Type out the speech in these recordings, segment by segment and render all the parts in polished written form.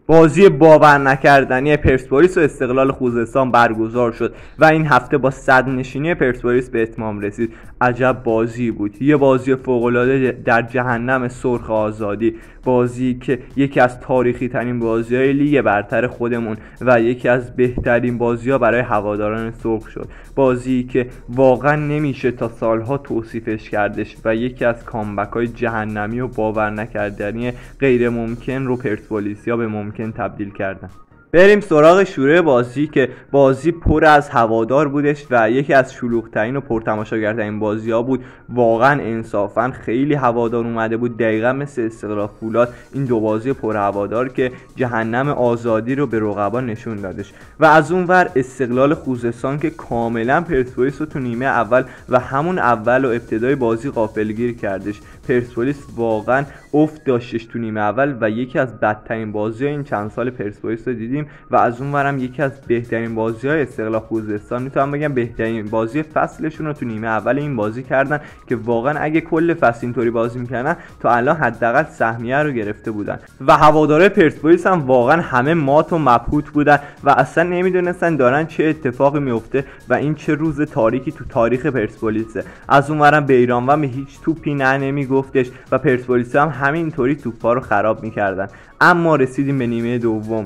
بازی باور نکردنی پرسپولیس و استقلال خوزستان برگزار شد و این هفته با صدرنشینی پرسپولیس به اتمام رسید. عجب بازی بود، یه بازی فوق‌العاده در جهنم سرخ آزادی، بازی که یکی از تاریخی ترین بازی‌های لیگ برتر خودمون و یکی از بهترین بازی‌ها برای هواداران سرخ شد، بازی که واقعا نمیشه تا سالها توصیفش کردش و یکی از کامبک‌های جهنمی و باور نکردنی غیر ممکن رو پرسپولیسیا به ممکن تبدیل کردن. بریم سراغ شروع بازی که بازی پر از هوادار بودش و یکی از شلوغ‌ترین و پرتماشاگرترین بازی‌ها بود. واقعا انصافا خیلی هوادار اومده بود، دقیقاً مثل استقلال فولاد، این دو بازی پر هوادار که جهنم آزادی رو به رقبا نشون دادش. و از اون ور استقلال خوزستان که کاملا پرسپولیس رو تو نیمه اول و همون اول و ابتدای بازی غافلگیر کردش. پرسپولیس واقعا افت داشتش تو نیمه اول و یکی از بدترین بازی‌های این چند سال پرسپولیس رو دیدیم و از اون ورم یکی از بهترین بازی‌های استقلال خوزستان، میتونم بگم بهترین بازی فصلشون رو تو نیمه اول این بازی کردن که واقعا اگه کل فصل اینطوری بازی می‌کردن تا الان حداقل سهمیه رو گرفته بودن. و هوادارهای پرسپولیس هم واقعا همه مات و مبهوت بودن و اصلا نمیدونستن دارن چه اتفاقی میفته و این چه روز تاریکی تو تاریخ پرسپولیسه. از اون ورم بیرانوند به هیچ توپی نه نمیگفتش و پرسپولیس هم همینطوری توپا رو خراب می‌کردن. اما رسیدیم به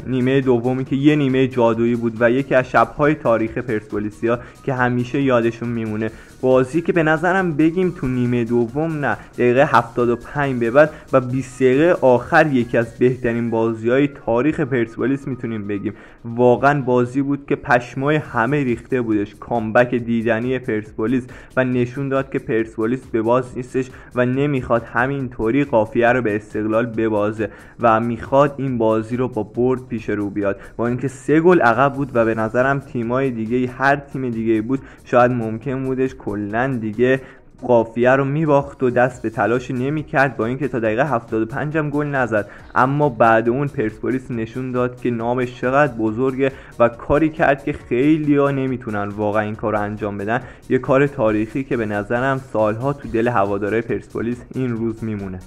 نیمه دومی که یه نیمه جادویی بود و یکی از شب‌های تاریخ پرسپولیسیا که همیشه یادشون میمونه. بازی که به نظرم بگیم تو نیمه دوم نه، دقیقه 75 به بعد و 20 دقیقه آخر یکی از بهترین بازی‌های تاریخ پرسپولیس میتونیم بگیم. واقعا بازی بود که پشمای همه ریخته بودش، کامبک دیدنی پرسپولیس و نشون داد که پرسپولیس به باز نیستش و نمیخواد همینطوری قافیه رو به استقلال ببازه و میخواد این بازی رو با برد پیش رو بیاد. با اینکه 3 گل عقب بود و به نظرم تیمای دیگه، هر تیم دیگه بود شاید ممکن بودش کلا دیگه قافیه رو میباخت و دست به تلاش نمیکرد، با اینکه تا دقیقه 75 هم گل نزد، اما بعد اون پرسپولیس نشون داد که نامش چقدر بزرگه و کاری کرد که خیلی‌ها نمیتونن واقعا این کارو انجام بدن. یه کار تاریخی که به نظرم سالها تو دل هوادارهای پرسپولیس این روز میمونه.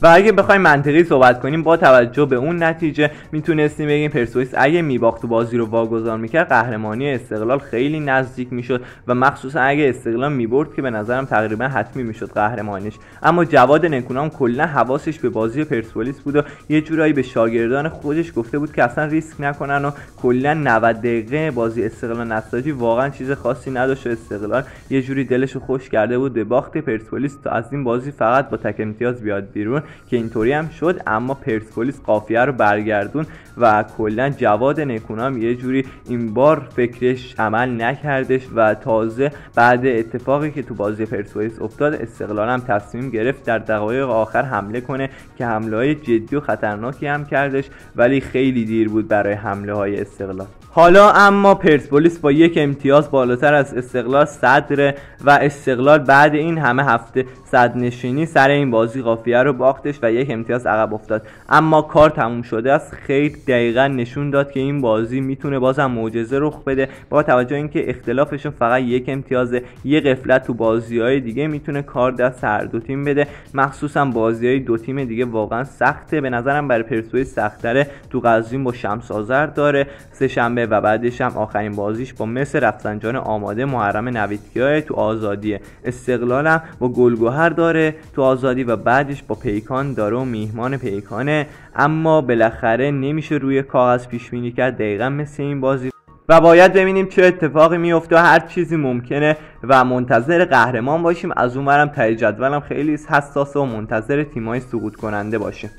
و اگه بخوایم منطقی صحبت کنیم با توجه به اون نتیجه میتونستیم بگیم پرسپولیس اگه میباخت و بازی رو واگذار میکرد قهرمانی استقلال خیلی نزدیک میشد و مخصوصا اگه استقلال میبرد که به نظرم تقریبا حتمی میشد قهرمانیش. اما جواد نکونام کلا حواسش به بازی پرسپولیس بود و یه جورایی به شاگردان خودش گفته بود که اصلا ریسک نکنن و کلا 90 دقیقه بازی استقلال نساجی واقعا چیز خاصی نداشت. استقلال یه جوری دلشو خوش کرده بود به باخت پرسپولیس تا از این بازی فقط با تک امتیاز بیاد بیرون که اینطوری هم شد. اما پرسپولیس قافیه رو برگردون و کلا جواد نکونام یه جوری این بار فکرش عمل نکردش و تازه بعد اتفاقی که تو بازی پرسپولیس افتاد استقلال هم تصمیم گرفت در دقایق آخر حمله کنه که حمله‌های جدی و خطرناکی هم کردش، ولی خیلی دیر بود برای حمله‌های استقلال. حالا اما پرسپولیس با 1 امتیاز بالاتر از استقلال صدره و استقلال بعد این همه هفته صدرنشینی سر این بازی قافیه رو باختش و 1 امتیاز عقب افتاد. اما کار تموم شده است. خیلی دقیقاً نشون داد که این بازی میتونه بازم معجزه رخ بده با توجه اینکه اختلافشون فقط 1 امتیازه. یه غفلت تو بازی‌های دیگه میتونه کار دست هر دو تیم بده، مخصوصا بازی‌های دو تیم دیگه واقعا سخته. به نظرم برای پرسپولیس سخت‌تره. تو قزوین با شمس آذر داره سه‌شنبه و بعدش هم آخرین بازیش با مصر رفسنجان آماده محرم نویدکیای تو آزادیه. استقلال هم با گلگهر داره تو آزادی و بعدش با پیکان داره و میهمان پیکانه. اما بالاخره نمیشه روی کاغذ پیش بینی کرد دقیقاً مثل این بازی و باید ببینیم چه اتفاقی میفته. هر چیزی ممکنه و منتظر قهرمان باشیم. از اونورم ته جدولم خیلی حساسه و منتظر تیم‌های سقوط کننده باشیم.